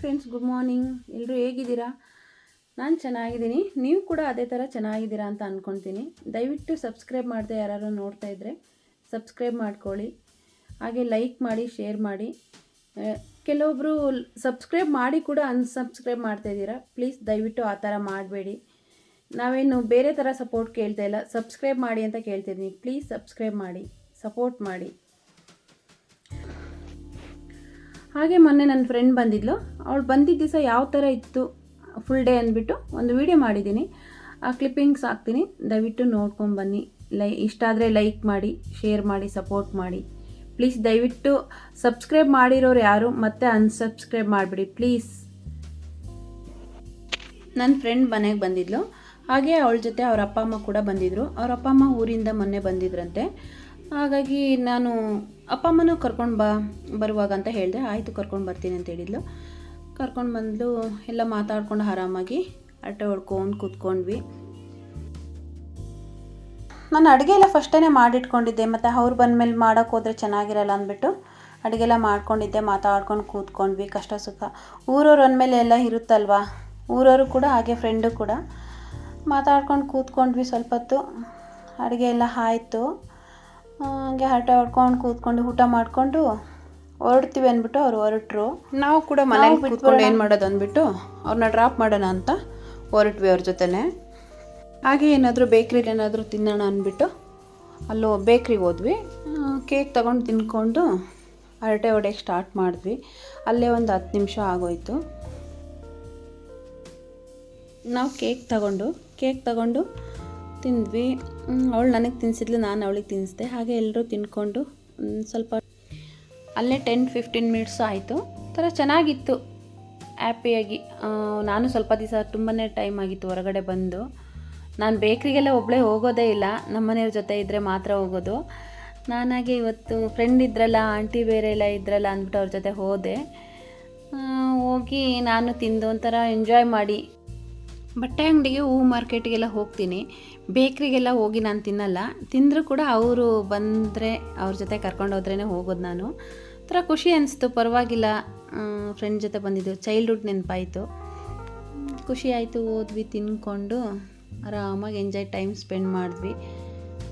Friends, good morning. ಎಲ್ಲರೂ ಹೇಗಿದ್ದೀರಾ? ನಾನು ಚೆನ್ನಾಗಿದ್ದೀನಿ. ನೀವು ಕೂಡ ಅದೇ ಥರ ಚೆನ್ನಾಗಿದ್ದೀರಾ ಅಂತ ಅಂದ್ಕೊತೀನಿ. ದಯವಿಟ್ಟು ಸಬ್ಸ್ಕ್ರೈಬ್ ಮಾಡದೆ ಯಾರು ನೋಡ್ತಾ ಇದ್ದರೆ ಸಬ್ಸ್ಕ್ರೈಬ್ ಮಾಡ್ಕೊಳ್ಳಿ. ಹಾಗೆ ಲೈಕ್ ಮಾಡಿ, ಶೇರ್ ಮಾಡಿ. ಕೆಲವೊಬ್ಬರು ಸಬ್ಸ್ಕ್ರೈಬ್ ಮಾಡಿ ಕೂಡ ಅನ್ಸಬ್ಸ್ಕ್ರೈಬ್ ಮಾಡ್ತಾಯಿದ್ದೀರಾ. ಪ್ಲೀಸ್ ದಯವಿಟ್ಟು ಆ ಥರ ಮಾಡಬೇಡಿ. ನಾವೇನು ಬೇರೆ ಥರ ಸಪೋರ್ಟ್ ಕೇಳ್ತಾ ಇಲ್ಲ, ಸಬ್ಸ್ಕ್ರೈಬ್ ಮಾಡಿ ಅಂತ ಕೇಳ್ತಿದ್ದೀನಿ. ಪ್ಲೀಸ್ ಸಬ್ಸ್ಕ್ರೈಬ್ ಮಾಡಿ, ಸಪೋರ್ಟ್ ಮಾಡಿ. ಹಾಗೆ ಮೊನ್ನೆ ನನ್ನ ಫ್ರೆಂಡ್ ಬಂದಿದ್ಲು. ಅವಳು ಬಂದಿದ್ದ ದಿವಸ ಯಾವ ಥರ ಇತ್ತು ಫುಲ್ ಡೇ ಅಂದ್ಬಿಟ್ಟು ಒಂದು ವಿಡಿಯೋ ಮಾಡಿದ್ದೀನಿ. ಆ ಕ್ಲಿಪ್ಪಿಂಗ್ಸ್ ಹಾಕ್ತೀನಿ, ದಯವಿಟ್ಟು ನೋಡ್ಕೊಂಬನ್ನಿ. ಇಷ್ಟ ಆದರೆ ಲೈಕ್ ಮಾಡಿ, ಶೇರ್ ಮಾಡಿ, ಸಪೋರ್ಟ್ ಮಾಡಿ. ಪ್ಲೀಸ್ ದಯವಿಟ್ಟು ಸಬ್ಸ್ಕ್ರೈಬ್ ಮಾಡಿರೋರು ಯಾರು ಮತ್ತೆ ಅನ್ಸಬ್ಸ್ಕ್ರೈಬ್ ಮಾಡಿಬಿಡಿ ಪ್ಲೀಸ್. ನನ್ನ ಫ್ರೆಂಡ್ ಮನೆಗೆ ಬಂದಿದ್ಲು. ಹಾಗೆ ಅವಳ ಜೊತೆ ಅವ್ರ ಅಪ್ಪ ಅಮ್ಮ ಕೂಡ ಬಂದಿದ್ದರು. ಅವ್ರ ಅಪ್ಪ ಅಮ್ಮ ಊರಿಂದ ಮೊನ್ನೆ ಬಂದಿದ್ರಂತೆ. ಹಾಗಾಗಿ ನಾನು ಅಪ್ಪ ಅಮ್ಮನೂ ಕರ್ಕೊಂಡು ಬರುವಾಗ ಅಂತ ಹೇಳಿದೆ. ಆಯಿತು, ಕರ್ಕೊಂಡು ಬರ್ತೀನಿ ಅಂತ ಹೇಳಿದ್ಲು. ಕರ್ಕೊಂಡು ಬಂದು ಎಲ್ಲ ಮಾತಾಡ್ಕೊಂಡು ಆರಾಮಾಗಿ ಅಟ್ಟೆ ಹೊಡ್ಕೊಂಡು ಕೂತ್ಕೊಂಡ್ವಿ. ನಾನು ಅಡುಗೆ ಎಲ್ಲ ಫಸ್ಟೇ ಮಾಡಿಟ್ಕೊಂಡಿದ್ದೆ, ಮತ್ತು ಅವ್ರು ಬಂದಮೇಲೆ ಮಾಡೋಕ್ಕೆ ಹೋದರೆ ಚೆನ್ನಾಗಿರಲ್ಲ ಅಂದ್ಬಿಟ್ಟು ಅಡುಗೆಲ್ಲ ಮಾಡ್ಕೊಂಡಿದ್ದೆ. ಮಾತಾಡ್ಕೊಂಡು ಕೂತ್ಕೊಂಡ್ವಿ, ಕಷ್ಟ ಸುಖ. ಊರವ್ರು ಅಂದಮೇಲೆ ಎಲ್ಲ ಇರುತ್ತಲ್ವ. ಊರವರು ಕೂಡ ಹಾಗೆ ಫ್ರೆಂಡು ಕೂಡ ಮಾತಾಡ್ಕೊಂಡು ಕೂತ್ಕೊಂಡ್ವಿ ಸ್ವಲ್ಪ ಹೊತ್ತು. ಅಡುಗೆ ಎಲ್ಲ ಆಯಿತು. ಹಾಗೆ ಹರಟೆ ಹೊಡ್ಕೊಂಡು ಕೂತ್ಕೊಂಡು ಊಟ ಮಾಡಿಕೊಂಡು ಹೊರಡ್ತೀವಿ ಅಂದ್ಬಿಟ್ಟು ಅವ್ರು ಹೊರಟರು. ನಾವು ಕೂಡ ಮನೇಲಿ ಕೂತ್ಕೊಂಡು ಏನು ಮಾಡೋದು ಅಂದ್ಬಿಟ್ಟು ಅವ್ರನ್ನ ಡ್ರಾಪ್ ಮಾಡೋಣ ಅಂತ ಹೊರಟ್ವಿ ಅವ್ರ ಜೊತೆನೆ. ಹಾಗೆ ಏನಾದರೂ ಬೇಕ್ರಿಲಿ ಏನಾದರೂ ತಿನ್ನೋಣ ಅಂದ್ಬಿಟ್ಟು ಅಲ್ಲೂ ಬೇಕ್ರಿಗೆ ಹೋದ್ವಿ. ಕೇಕ್ ತೊಗೊಂಡು ತಿನ್ಕೊಂಡು ಹರಟೆ ಹೊಡೆಯೋಕ್ಕೆ ಸ್ಟಾರ್ಟ್ ಮಾಡಿದ್ವಿ. ಅಲ್ಲೇ ಒಂದು 10 ನಿಮಿಷ ಆಗೋಯಿತು. ನಾವು ಕೇಕ್ ತಗೊಂಡು ತಿಂದ್ವಿ. ಅವಳು ನನಗೆ ತಿನ್ನಿಸಿದ್ಲು, ನಾನು ಅವಳಿಗೆ ತಿನ್ನಿಸ್ದೆ. ಹಾಗೆ ಎಲ್ಲರೂ ತಿನ್ಕೊಂಡು ಸ್ವಲ್ಪ ಅಲ್ಲೇ 10-15 ಮಿನಿಟ್ಸು ಆಯಿತು. ಥರ ಚೆನ್ನಾಗಿತ್ತು, ಹ್ಯಾಪಿಯಾಗಿ. ನಾನು ಸ್ವಲ್ಪ ದಿವಸ ತುಂಬಾ ಟೈಮ್ ಆಗಿತ್ತು ಹೊರಗಡೆ ಬಂದು. ನಾನು ಬೇಕ್ರಿಗೆಲ್ಲ ಒಬ್ಬಳೇ ಹೋಗೋದೇ ಇಲ್ಲ, ನಮ್ಮನೆಯವ್ರ ಜೊತೆ ಇದ್ದರೆ ಮಾತ್ರ ಹೋಗೋದು. ನಾನಾಗೆ ಇವತ್ತು ಫ್ರೆಂಡ್ ಇದ್ರಲ್ಲ, ಆಂಟಿ ಬೇರೆ ಎಲ್ಲ ಇದ್ರಲ್ಲ ಅಂದ್ಬಿಟ್ಟು ಅವ್ರ ಜೊತೆ ಹೋದೆ. ಹೋಗಿ ನಾನು ತಿಂದು ಒಂಥರ ಎಂಜಾಯ್ ಮಾಡಿ. ಬಟ್ಟೆ ಅಂಗಡಿಗೆ, ಹೂ ಮಾರ್ಕೆಟಿಗೆಲ್ಲ ಹೋಗ್ತೀನಿ. ಬೇಕ್ರಿಗೆಲ್ಲ ಹೋಗಿ ನಾನು ತಿನ್ನಲ್ಲ. ತಿಂದರೂ ಕೂಡ ಅವರು ಬಂದರೆ ಅವ್ರ ಜೊತೆ ಕರ್ಕೊಂಡು ಹೋದ್ರೇ ಹೋಗೋದು ನಾನು. ಒಂಥರ ಖುಷಿ ಅನಿಸ್ತು, ಪರವಾಗಿಲ್ಲ. ಫ್ರೆಂಡ್ ಜೊತೆ ಬಂದಿದ್ದು ಚೈಲ್ಡ್ಹುಡ್ ನೆನಪಾಯಿತು, ಖುಷಿ ಆಯಿತು. ಹೋದ್ವಿ, ತಿನ್ಕೊಂಡು ಆರಾಮಾಗಿ ಎಂಜಾಯ್ ಟೈಮ್ ಸ್ಪೆಂಡ್ ಮಾಡಿದ್ವಿ.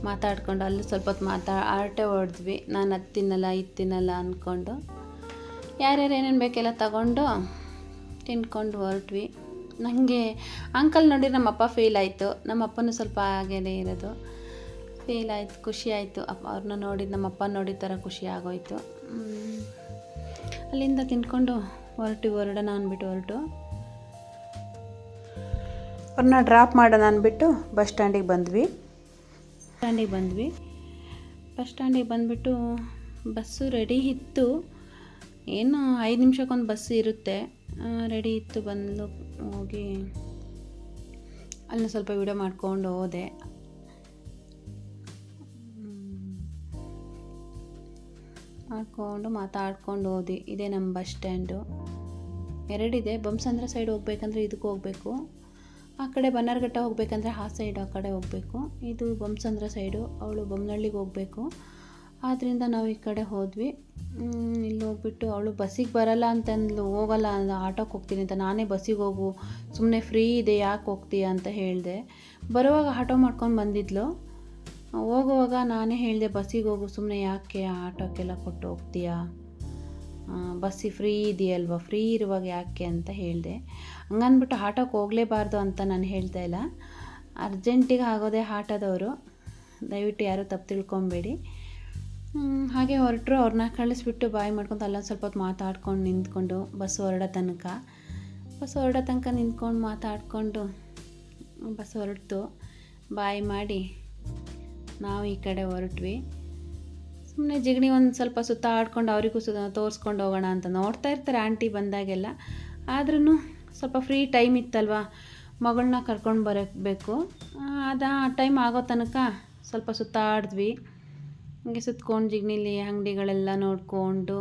ಮಾತಾಡ್ಕೊಂಡು ಅಲ್ಲೂ ಸ್ವಲ್ಪ ಹೊತ್ತು ಹರಟೆ ಹೊಡೆದ್ವಿ. ನಾನು ಅದು ತಿನ್ನಲ್ಲ, ಇದು ತಿನ್ನಲ್ಲ ಅಂದ್ಕೊಂಡು ಯಾರ್ಯಾರು ಏನೇನು ಬೇಕೆಲ್ಲ ತಗೊಂಡು ತಿನ್ಕೊಂಡು ಹೊರಟ್ವಿ. ನನಗೆ ಅಂಕಲ್ ನೋಡಿ ನಮ್ಮಪ್ಪ ಫೀಲ್ ಆಯಿತು. ನಮ್ಮಪ್ಪನೂ ಸ್ವಲ್ಪ ಹಾಗೇ ಇರೋದು. ಫೀಲ್ ಆಯಿತು, ಖುಷಿ ಆಯಿತು. ಅವ್ರನ್ನ ನೋಡಿದ್ದು, ನಮ್ಮಪ್ಪ ನೋಡಿದ ಥರ ಖುಷಿ ಆಗೋಯಿತು. ಅಲ್ಲಿಂದ ತಿನ್ಕೊಂಡು ಹೊರಡೋಣ ಅಂದ್ಬಿಟ್ಟು ಅವ್ರನ್ನ ಡ್ರಾಪ್ ಮಾಡೋಣ ಅಂದ್ಬಿಟ್ಟು ಬಸ್ ಸ್ಟ್ಯಾಂಡಿಗೆ ಬಂದ್ವಿ. ಬಸ್ ಸ್ಟ್ಯಾಂಡಿಗೆ ಬಂದುಬಿಟ್ಟು ಬಸ್ಸು ರೆಡಿ ಇತ್ತು. ಏನು 5 ನಿಮಿಷಕ್ಕೊಂದು ಬಸ್ ಇರುತ್ತೆ, ರೆಡಿ ಇತ್ತು. ಬಂದು ಹೋಗಿ ಅಲ್ಲಿ ಸ್ವಲ್ಪ ವಿಡಿಯೋ ಮಾಡ್ಕೊಂಡು ಹೋದೆ. ಮಾತಾಡ್ಕೊಂಡು ಹೋದ್ವಿ. ಇದೇ ನಮ್ಮ ಬಸ್ ಸ್ಟ್ಯಾಂಡು. 2 ಇದೆ. ಬೊಮ್ಮಸಂದ್ರ ಸೈಡ್ ಹೋಗ್ಬೇಕಂದ್ರೆ ಇದಕ್ಕೆ ಹೋಗಬೇಕು, ಆ ಕಡೆ ಬನ್ನರ್ಘಟ್ಟ ಹೋಗ್ಬೇಕಂದ್ರೆ ಆ ಸೈಡ್ ಆ ಕಡೆ ಹೋಗಬೇಕು. ಇದು ಬೊಮ್ಮಸಂದ್ರ ಸೈಡು, ಅವಳು ಬೊಮ್ಮನಹಳ್ಳಿಗೆ ಹೋಗಬೇಕು. ಆದ್ದರಿಂದ ನಾವು ಈ ಕಡೆ ಹೋದ್ವಿ. ಇಲ್ಲಿ ಹೋಗ್ಬಿಟ್ಟು ಅವಳು ಬಸ್ಸಿಗೆ ಬರಲ್ಲ ಅಂತಂದ್ಲು, ಹೋಗಲ್ಲ ಅಂದ, ಆಟೋಕ್ಕೆ ಹೋಗ್ತೀನಿ ಅಂತ. ನಾನೇ ಬಸ್ಸಿಗೆ ಹೋಗು, ಸುಮ್ಮನೆ ಫ್ರೀ ಇದೆ, ಯಾಕೆ ಹೋಗ್ತೀಯ ಅಂತ ಹೇಳಿದೆ. ಬರುವಾಗ ಆಟೋ ಮಾಡ್ಕೊಂಡು ಬಂದಿದ್ಲು. ಹೋಗುವಾಗ ನಾನೇ ಹೇಳಿದೆ, ಬಸ್ಸಿಗೆ ಹೋಗು, ಸುಮ್ಮನೆ ಯಾಕೆ ಆಟೋಕ್ಕೆಲ್ಲ ಕೊಟ್ಟು ಹೋಗ್ತೀಯಾ, ಬಸ್ಸಿಗೆ ಫ್ರೀ ಇದೆಯಲ್ವ, ಫ್ರೀ ಇರುವಾಗ ಯಾಕೆ ಅಂತ ಹೇಳಿದೆ. ಹಂಗಂದ್ಬಿಟ್ಟು ಆಟೋಕ್ಕೆ ಹೋಗಲೇಬಾರ್ದು ಅಂತ ನಾನು ಹೇಳ್ತಾ ಇಲ್ಲ. ಅರ್ಜೆಂಟಿಗೆ ಆಗೋದೇ ಆಟೋದವರು, ದಯವಿಟ್ಟು ಯಾರೂ ತಪ್ಪು ತಿಳ್ಕೊಬೇಡಿ. ಹಾಗೆ ಹೊರಟರು. ಅವ್ರನ್ನ ಕಳಿಸ್ಬಿಟ್ಟು ಬಾಯ್ ಮಾಡ್ಕೊಂಡು ಅಲ್ಲೊಂದು ಸ್ವಲ್ಪ ಹೊತ್ತು ಮಾತಾಡ್ಕೊಂಡು ನಿಂತ್ಕೊಂಡು ಬಸ್ ಹೊರಡೋ ತನಕ ನಿಂತ್ಕೊಂಡು ಮಾತಾಡಿಕೊಂಡು ಬಸ್ ಹೊರಡ್ತು. ಬಾಯ್ ಮಾಡಿ ನಾವು ಈ ಕಡೆ ಹೊರಟ್ವಿ. ಸುಮ್ಮನೆ ಜಿಗಣಿ ಒಂದು ಸ್ವಲ್ಪ ಸುತ್ತಾಡ್ಕೊಂಡು ಅವರಿಗೂ ತೋರಿಸ್ಕೊಂಡು ಹೋಗೋಣ ಅಂತ ನೋಡ್ತಾ ಇರ್ತಾರೆ ಆಂಟಿ ಬಂದಾಗೆಲ್ಲ. ಆದ್ರೂ ಸ್ವಲ್ಪ ಫ್ರೀ ಟೈಮ್ ಇತ್ತಲ್ವ, ಮಗಳನ್ನ ಕರ್ಕೊಂಡು ಬರಬೇಕು. ಅದು ಆ ಟೈಮ್ ಆಗೋ ತನಕ ಸ್ವಲ್ಪ ಸುತ್ತಾಡಿದ್ವಿ. ಹಂಗೆ ಸುತ್ಕೊಂಡು ಜಿಗಣಿಲಿ ಅಂಗಡಿಗಳೆಲ್ಲ ನೋಡಿಕೊಂಡು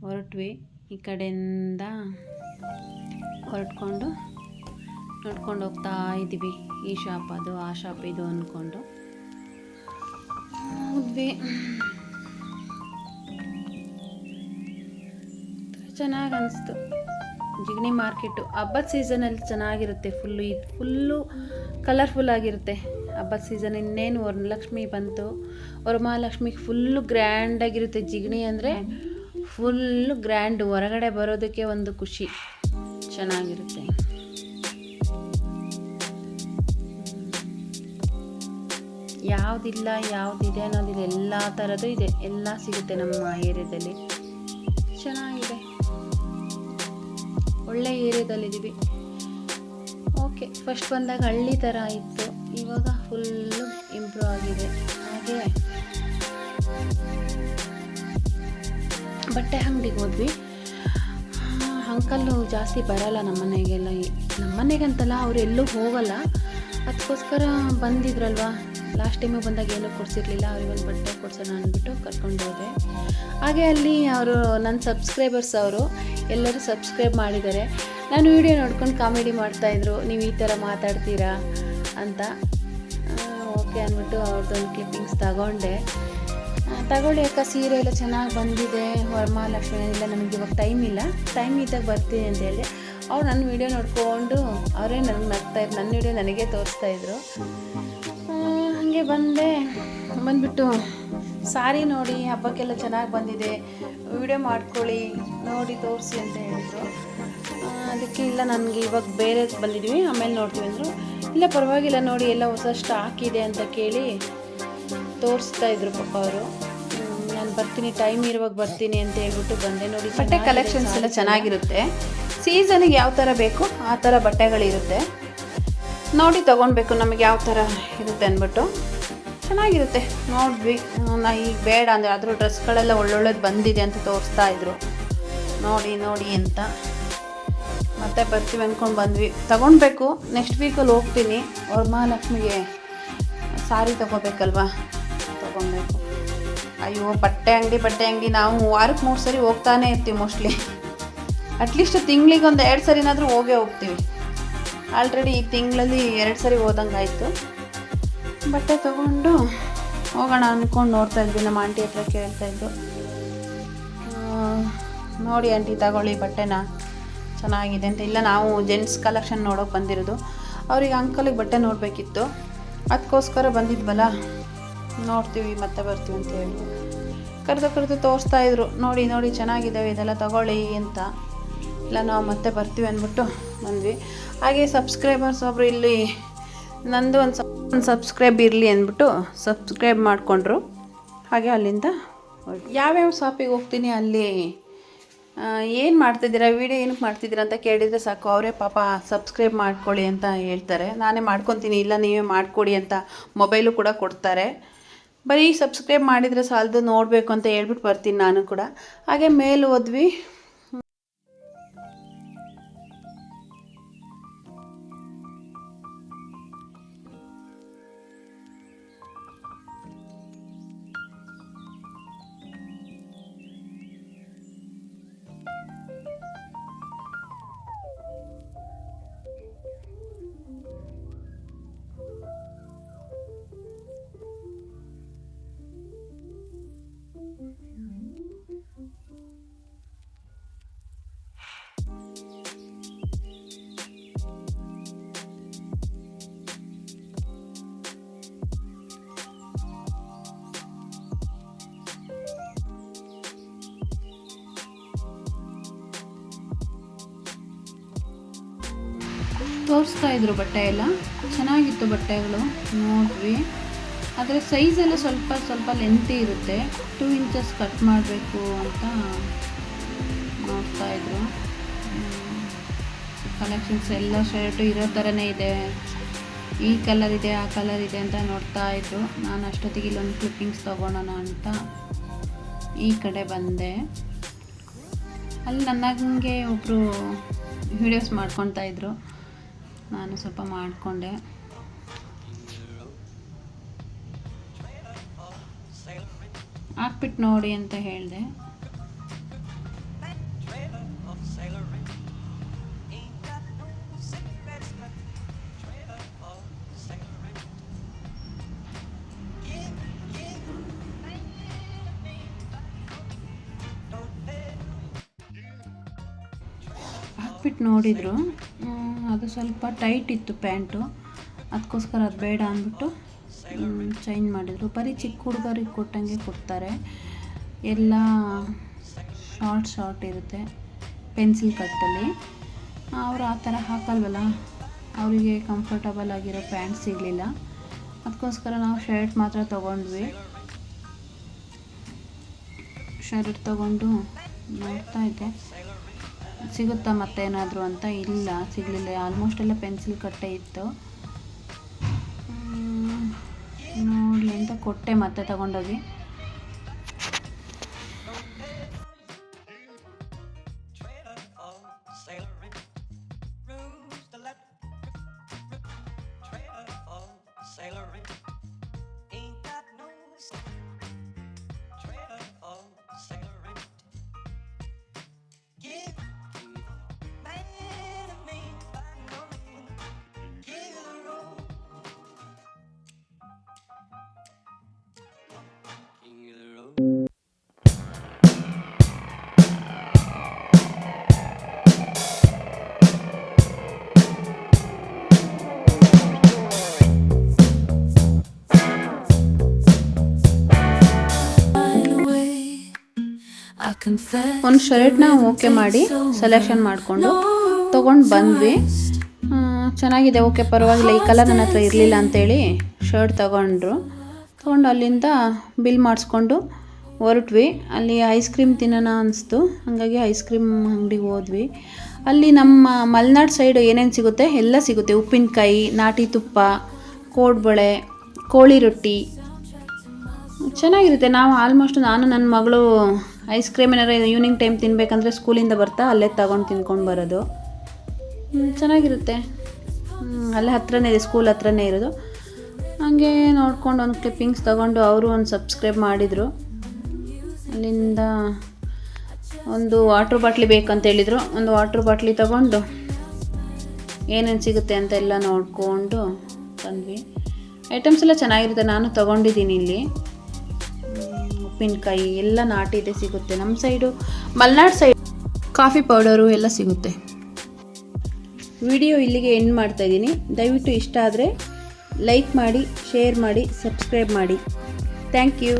ಹೊರಟ್ವಿ. ಈ ಕಡೆಯಿಂದ ಹೊರಟ್ಕೊಂಡು ನೋಡ್ಕೊಂಡು ಹೋಗ್ತಾ ಇದ್ವಿ. ಈ ಶಾಪ್ ಅದು, ಆ ಶಾಪ್ ಇದು ಅಂದ್ಕೊಂಡು ಹೋದ್ವಿ. ಚೆನ್ನಾಗಿ ಅನಿಸ್ತು. ಜಿಗಣಿ ಮಾರ್ಕೆಟು ಹಬ್ಬದ ಸೀಸನಲ್ಲಿ ಚೆನ್ನಾಗಿರುತ್ತೆ. ಫುಲ್ಲು ಕಲರ್ಫುಲ್ ಆಗಿರುತ್ತೆ ಹಬ್ಬದ ಸೀಸನ್. ಇನ್ನೇನು ವರಮಹಾಲಕ್ಷ್ಮಿ ಬಂತು. ವರಮಹಾಲಕ್ಷ್ಮಿಗೆ ಫುಲ್ಲು ಗ್ರ್ಯಾಂಡಾಗಿರುತ್ತೆ. ಜಿಗಣಿ ಅಂದರೆ ಫುಲ್ಲು ಗ್ರ್ಯಾಂಡ್. ಹೊರಗಡೆ ಬರೋದಕ್ಕೆ ಒಂದು ಖುಷಿ, ಚೆನ್ನಾಗಿರುತ್ತೆ. ಯಾವುದಿಲ್ಲ ಯಾವುದಿದೆ ಅನ್ನೋದಿದೆ, ಎಲ್ಲ ಥರದ್ದು ಇದೆ, ಎಲ್ಲ ಸಿಗುತ್ತೆ ನಮ್ಮ ಏರಿಯಾದಲ್ಲಿ. ಚೆನ್ನಾಗಿದೆ, ಒಳ್ಳೆ ಏರಿಯಾದಲ್ಲಿದ್ದೀವಿ. ಓಕೆ, ಫಸ್ಟ್ ಬಂದಾಗ ಹಳ್ಳಿ ಥರ ಇತ್ತು, ಇವಾಗ ಫುಲ್ಲು ಇಂಪ್ರೂವ್ ಆಗಿದೆ. ಹಾಗೆ ಬಟ್ಟೆ ಅಂಗಡಿಗೆ ಹೋದ್ವಿ. ಅಂಕಲ್ಲು ಜಾಸ್ತಿ ಬರಲ್ಲ ನಮ್ಮನೆಗೆಲ್ಲ. ನಮ್ಮನೆಗಂತಲ್ಲ, ಅವರು ಎಲ್ಲೂ ಹೋಗಲ್ಲ. ಅದಕ್ಕೋಸ್ಕರ ಬಂದಿದ್ರಲ್ವ, ಲಾಸ್ಟ್ ಟೈಮು ಬಂದಾಗ ಏನೂ ಕೊಡಿಸಿರ್ಲಿಲ್ಲ. ಅವ್ರಿಗೊಂದು ಬಟ್ಟೆ ಕೊಡ್ಸೋಣ ಅಂದ್ಬಿಟ್ಟು ಕರ್ಕೊಂಡು ಹೋದೆ. ಹಾಗೆ ಅಲ್ಲಿ ಅವರು ನನ್ನ ಸಬ್ಸ್ಕ್ರೈಬರ್ಸ್, ಅವರು ಎಲ್ಲರೂ ಸಬ್ಸ್ಕ್ರೈಬ್ ಮಾಡಿದ್ದಾರೆ. ನಾನು ವೀಡಿಯೋ ನೋಡ್ಕೊಂಡು ಕಾಮಿಡಿ ಮಾಡ್ತಾಯಿದ್ರು, ನೀವು ಈ ಥರ ಮಾತಾಡ್ತೀರಾ ಅಂತ. ಓಕೆ ಅಂದ್ಬಿಟ್ಟು ಅವ್ರದ್ದೊಂದು ಕ್ಲಿಪ್ಪಿಂಗ್ಸ್ ತಗೊಳ್ಳಿ ಅಕ್ಕ, ಸೀರೆ ಎಲ್ಲ ಚೆನ್ನಾಗಿ ಬಂದಿದೆ, ವರಮಹಾಲಕ್ಷ್ಮಿ ಇಲ್ಲ, ನಮಗೆ ಇವಾಗ ಟೈಮ್ ಇಲ್ಲ, ಟೈಮ್ ಇದ್ದಾಗ ಬರ್ತೀನಿ ಅಂತ ಹೇಳಿದೆ. ಅವ್ರು ನನ್ನ ವೀಡಿಯೋ ನೋಡಿಕೊಂಡು ಅವರೇ ನನಗೆ ನಗ್ತಾಯಿದ್ರು, ನನ್ನ ವೀಡಿಯೋ ನನಗೆ ತೋರಿಸ್ತಾಯಿದ್ರು. ಹಾಗೆ ಬಂದುಬಿಟ್ಟು ಸಾರಿ ನೋಡಿ, ಹಬ್ಬಕ್ಕೆಲ್ಲ ಚೆನ್ನಾಗಿ ಬಂದಿದೆ, ವೀಡಿಯೋ ಮಾಡ್ಕೊಳ್ಳಿ, ನೋಡಿ ತೋರಿಸಿ ಅಂತ ಹೇಳಿದರು. ಅದಕ್ಕೆ ಇಲ್ಲ, ನನಗೆ ಇವಾಗ ಬೇರೆ ಬಂದಿದ್ವಿ, ಆಮೇಲೆ ನೋಡ್ತೀವಿ ಅಂದರು. ಇಲ್ಲ ಪರವಾಗಿಲ್ಲ ನೋಡಿ, ಎಲ್ಲ ಹೊಸ ಸ್ಟಾಕ್ ಇದೆ ಅಂತ ಕೇಳಿ ತೋರಿಸ್ತಾ ಇದ್ರು ಪಾಪ ಅವರು. ನಾನು ಬರ್ತೀನಿ, ಟೈಮ್ ಇರುವಾಗ ಬರ್ತೀನಿ ಅಂತ ಹೇಳ್ಬಿಟ್ಟು ಬಂದೆ. ನೋಡಿ, ಬಟ್ಟೆ ಕಲೆಕ್ಷನ್ಸ್ ಎಲ್ಲ ಚೆನ್ನಾಗಿರುತ್ತೆ. ಸೀಸನಿಗೆ ಯಾವ ಥರ ಬೇಕು ಆ ಥರ ಬಟ್ಟೆಗಳಿರುತ್ತೆ. ನೋಡಿ ತೊಗೊಳ್ಬೇಕು ನಮಗೆ ಯಾವ ಥರ ಇರುತ್ತೆ ಅಂದ್ಬಿಟ್ಟು. ಚೆನ್ನಾಗಿರುತ್ತೆ. ನೋಡಿದ್ವಿ, ನಾ ಈಗ ಬೇಡ ಅಂದರೆ ಆದರೂ ಡ್ರೆಸ್ಗಳೆಲ್ಲ ಒಳ್ಳೊಳ್ಳೇದು ಬಂದಿದೆ ಅಂತ ತೋರಿಸ್ತಾ ಇದ್ರು. ನೋಡಿ ಅಂತ ಮತ್ತೆ ಬರ್ತೀವಿ ಅಂದ್ಕೊಂಡು ಬಂದ್ವಿ. ತೊಗೊಳ್ಬೇಕು, ನೆಕ್ಸ್ಟ್ ವೀಕಲ್ಲಿ ಹೋಗ್ತೀನಿ. ವರಮಹಾಲಕ್ಷ್ಮಿಗೆ ಸಾರಿ ತೊಗೋಬೇಕಲ್ವಾ, ತೊಗೊಳ್ಬೇಕು. ಅಯ್ಯೋ, ಬಟ್ಟೆ ಅಂಗಡಿ ನಾವು ವಾರಕ್ಕೆ 3 ಸರಿ ಹೋಗ್ತಾನೆ ಇರ್ತೀವಿ ಮೋಸ್ಟ್ಲಿ. ಅಟ್ಲೀಸ್ಟ್ ತಿಂಗಳಿಗೆ ಒಂದು 2 ಸರಿನಾದರೂ ಹೋಗ್ತೀವಿ. ಆಲ್ರೆಡಿ ಈ ತಿಂಗಳಲ್ಲಿ 2 ಸರಿ ಹೋದಂಗೆ ಆಯಿತು. ಬಟ್ಟೆ ತೊಗೊಂಡು ಹೋಗೋಣ ಅಂದ್ಕೊಂಡು ನೋಡ್ತಾ ಇದ್ವಿ. ನಮ್ಮ ಆಂಟಿ ಹತ್ರ ಕೇಳ್ತಾಯಿದ್ರು, ನೋಡಿ ಆಂಟಿ ತಗೊಳ್ಳಿ ಬಟ್ಟೆನ, ಚೆನ್ನಾಗಿದೆ ಅಂತ. ಇಲ್ಲ, ನಾವು ಜೆಂಟ್ಸ್ ಕಲೆಕ್ಷನ್ ನೋಡೋಕೆ ಬಂದಿರೋದು, ಅವ್ರಿಗೆ ಅಂಕಲಿಗೆ ಬಟ್ಟೆ ನೋಡಬೇಕಿತ್ತು, ಅದಕ್ಕೋಸ್ಕರ ಬಂದಿದ್ವಲ್ಲ, ನೋಡ್ತೀವಿ ಮತ್ತೆ ಬರ್ತೀವಿ ಅಂತ ಹೇಳಿ ಕರೆದು ತೋರಿಸ್ತಾಯಿದ್ರು. ನೋಡಿ ಚೆನ್ನಾಗಿದ್ದಾವೆ, ಇದೆಲ್ಲ ತಗೊಳ್ಳಿ ಅಂತ. ಇಲ್ಲ, ನಾವು ಮತ್ತೆ ಬರ್ತೀವಿ ಅಂದ್ಬಿಟ್ಟು ಬಂದ್ವಿ. ಹಾಗೆ ಸಬ್ಸ್ಕ್ರೈಬರ್ಸ್ ಒಬ್ಬರು ಇಲ್ಲಿ ನಂದು ಒಂದು ಸಬ್ಸ್ಕ್ರೈಬ್ ಇರಲಿ ಅಂದ್ಬಿಟ್ಟು ಸಬ್ಸ್ಕ್ರೈಬ್ ಮಾಡಿಕೊಂಡ್ರು. ಹಾಗೆ ಅಲ್ಲಿಂದ ಯಾವ್ಯಾವ ಶಾಪಿಗೆ ಹೋಗ್ತೀನಿ ಅಲ್ಲಿ ಏನು ಮಾಡ್ತಿದ್ದೀರಾ, ವೀಡಿಯೋ ಏನಕ್ಕೆ ಮಾಡ್ತಿದ್ದೀರಾ ಅಂತ ಕೇಳಿದರೆ ಸಾಕು, ಅವರೇ ಪಾಪ ಸಬ್ಸ್ಕ್ರೈಬ್ ಮಾಡ್ಕೊಳ್ಳಿ ಅಂತ ಹೇಳ್ತಾರೆ. ನಾನೇ ಮಾಡ್ಕೊತೀನಿ, ಇಲ್ಲ ನೀವೇ ಮಾಡಿಕೊಡಿ ಅಂತ ಮೊಬೈಲು ಕೂಡ ಕೊಡ್ತಾರೆ. ಬರೀ ಸಬ್ಸ್ಕ್ರೈಬ್ ಮಾಡಿದರೆ ಸಾಲದು, ನೋಡಬೇಕು ಅಂತ ಹೇಳ್ಬಿಟ್ಟು ಬರ್ತೀನಿ ನಾನು ಕೂಡ. ಹಾಗೆ ಮೇಲೆ ಹೋದ್ವಿ. ತೋರಿಸ್ತಾ ಇದ್ರು ಬಟ್ಟೆ ಎಲ್ಲ ಚೆನ್ನಾಗಿತ್ತು, ಬಟ್ಟೆಗಳು ನೋಡ್ವಿ. ಆದರೆ ಸೈಜೆಲ್ಲ ಸ್ವಲ್ಪ ಲೆಂತಿ ಇರುತ್ತೆ, 2 ಇಂಚಸ್ ಕಟ್ ಮಾಡಬೇಕು ಅಂತ ನೋಡ್ತಾ ಇದ್ರು. ಕಲೆಕ್ಷನ್ಸ್ ಎಲ್ಲ ಶರ್ಟು ಇರೋ ಥರನೇ ಇದೆ, ಈ ಕಲರ್ ಇದೆ ಆ ಕಲರ್ ಇದೆ ಅಂತ ನೋಡ್ತಾ ಇದ್ರು. ನಾನು ಅಷ್ಟೊತ್ತಿಗೆ ಇಲ್ಲೊಂದು ಕ್ಲಿಪ್ಪಿಂಗ್ಸ್ ತೊಗೊಳೋಣ ಅಂತ ಈ ಕಡೆ ಬಂದೆ. ಅಲ್ಲಿ ನನಗೆ ಒಬ್ಬರು ವೀಡಿಯೋಸ್ ಮಾಡ್ಕೊತಾ ಇದ್ರು, ನಾನು ಸ್ವಲ್ಪ ಮಾಡಿಕೊಂಡೆ. ಹಾಕ್ಬಿಟ್ಟು ನೋಡಿ ಅಂತ ಹೇಳಿದೆ. ಹಾಕ್ಬಿಟ್ಟು ನೋಡಿದರು, ಅದು ಸ್ವಲ್ಪ ಟೈಟ್ ಇತ್ತು ಪ್ಯಾಂಟು, ಅದಕ್ಕೋಸ್ಕರ ಅದು ಬೇಡ ಅಂದ್ಬಿಟ್ಟು ಚೇಂಜ್ ಮಾಡಿದರು. ಬರೀ ಚಿಕ್ಕ ಹುಡುಗರಿಗೆ ಕೊಟ್ಟಂಗೆ ಕೊಡ್ತಾರೆ, ಎಲ್ಲ ಶಾರ್ಟ್ ಇರುತ್ತೆ ಪೆನ್ಸಿಲ್ ಕಟ್ಟಲ್ಲಿ. ಅವರು ಆ ಥರ ಹಾಕಲ್ವಲ್ಲ, ಅವರಿಗೆ ಕಂಫರ್ಟಬಲ್ ಆಗಿರೋ ಪ್ಯಾಂಟ್ ಸಿಗಲಿಲ್ಲ, ಅದಕ್ಕೋಸ್ಕರ ನಾವು ಶರ್ಟ್ ಮಾತ್ರ ತೊಗೊಂಡ್ವಿ. ಶರ್ಟ್ ತೊಗೊಂಡು ನೋಡ್ತಾ ಇದ್ದೆ ಸಿಗುತ್ತಾ ಮತ್ತೇನಾದರೂ ಅಂತ. ಇಲ್ಲ, ಸಿಗಲಿಲ್ಲ. ಆಲ್ಮೋಸ್ಟ್ ಎಲ್ಲ ಪೆನ್ಸಿಲ್ ಕಟ್ಟೆ ಇತ್ತು. ನೋಡಲಿ ಅಂತ ಕೊಟ್ಟೆ ಮತ್ತೆ ತಗೊಂಡೋಗಿ. ಒಂದು ಶರ್ಟ್ನ ಓಕೆ ಮಾಡಿ ಸೆಲೆಕ್ಷನ್ ಮಾಡಿಕೊಂಡು ತೊಗೊಂಡು ಬಂದ್ವಿ. ಚೆನ್ನಾಗಿದೆ, ಓಕೆ ಪರವಾಗಿಲ್ಲ, ಈ ಕಲರ್ ನನ್ನ ಹತ್ರ ಇರಲಿಲ್ಲ ಅಂಥೇಳಿ ಶರ್ಟ್ ತೊಗೊಂಡು ಅಲ್ಲಿಂದ ಬಿಲ್ ಮಾಡಿಸ್ಕೊಂಡು ಹೊರಟ್ವಿ. ಅಲ್ಲಿ ಐಸ್ ಕ್ರೀಮ್ ತಿನ್ನೋಣ ಅನಿಸ್ತು, ಹಾಗಾಗಿ ಐಸ್ ಕ್ರೀಮ್ ಅಂಗಡಿಗೆ ಹೋದ್ವಿ. ಅಲ್ಲಿ ನಮ್ಮ ಮಲೆನಾಡು ಸೈಡು ಏನೇನು ಸಿಗುತ್ತೆ ಎಲ್ಲ ಸಿಗುತ್ತೆ. ಉಪ್ಪಿನಕಾಯಿ, ನಾಟಿ ತುಪ್ಪ, ಕೋಡ್ಬಳೆ, ಕೋಳಿ ರೊಟ್ಟಿ ಚೆನ್ನಾಗಿರುತ್ತೆ. ನಾವು ಆಲ್ಮೋಸ್ಟ್ ನಾನು ನನ್ನ ಮಗಳು ಐಸ್ ಕ್ರೀಮ್ ಏನಾರು ಈವ್ನಿಂಗ್ ಟೈಮ್ ತಿನ್ನಬೇಕಂದ್ರೆ ಸ್ಕೂಲಿಂದ ಬರ್ತಾ ಅಲ್ಲೇ ತಗೊಂಡು ತಿನ್ಕೊಂಡು ಬರೋದು. ಚೆನ್ನಾಗಿರುತ್ತೆ. ಅಲ್ಲೇ ಹತ್ರನೇ ಇದೆ, ಸ್ಕೂಲ್ ಹತ್ರನೇ ಇರೋದು. ಹಾಗೆ ನೋಡ್ಕೊಂಡು ಒಂದು ಕ್ಲಿಪ್ಪಿಂಗ್ಸ್ ತೊಗೊಂಡು ಅವರು ಒಂದು ಸಬ್ಸ್ಕ್ರೈಬ್ ಮಾಡಿದರು. ಅಲ್ಲಿಂದ ಒಂದು ವಾಟ್ರ್ ಬಾಟ್ಲಿ ಬೇಕಂತೇಳಿದರು, ಒಂದು ವಾಟ್ರ್ ಬಾಟ್ಲಿ ತೊಗೊಂಡು ಏನೇನು ಸಿಗುತ್ತೆ ಅಂತ ಎಲ್ಲ ನೋಡಿಕೊಂಡು ಬಂದ್ವಿ. ಐಟಮ್ಸ್ ಎಲ್ಲ ಚೆನ್ನಾಗಿರುತ್ತೆ, ನಾನು ತೊಗೊಂಡಿದ್ದೀನಿ. ಇಲ್ಲಿ ಉಪ್ಪಿನಕಾಯಿ ಎಲ್ಲ ನಾಟಿದೆ ಸಿಗುತ್ತೆ. ನಮ್ಮ side Malenadu side coffee powder ಎಲ್ಲ ಸಿಗುತ್ತೆ. ವಿಡಿಯೋ ಇಲ್ಲಿಗೆ ಎಂಡ್ ಮಾಡ್ತಾಯಿದ್ದೀನಿ. ದಯವಿಟ್ಟು ಇಷ್ಟ ಆದರೆ ಲೈಕ್ ಮಾಡಿ, ಶೇರ್ ಮಾಡಿ, ಸಬ್ಸ್ಕ್ರೈಬ್ ಮಾಡಿ. Thank you.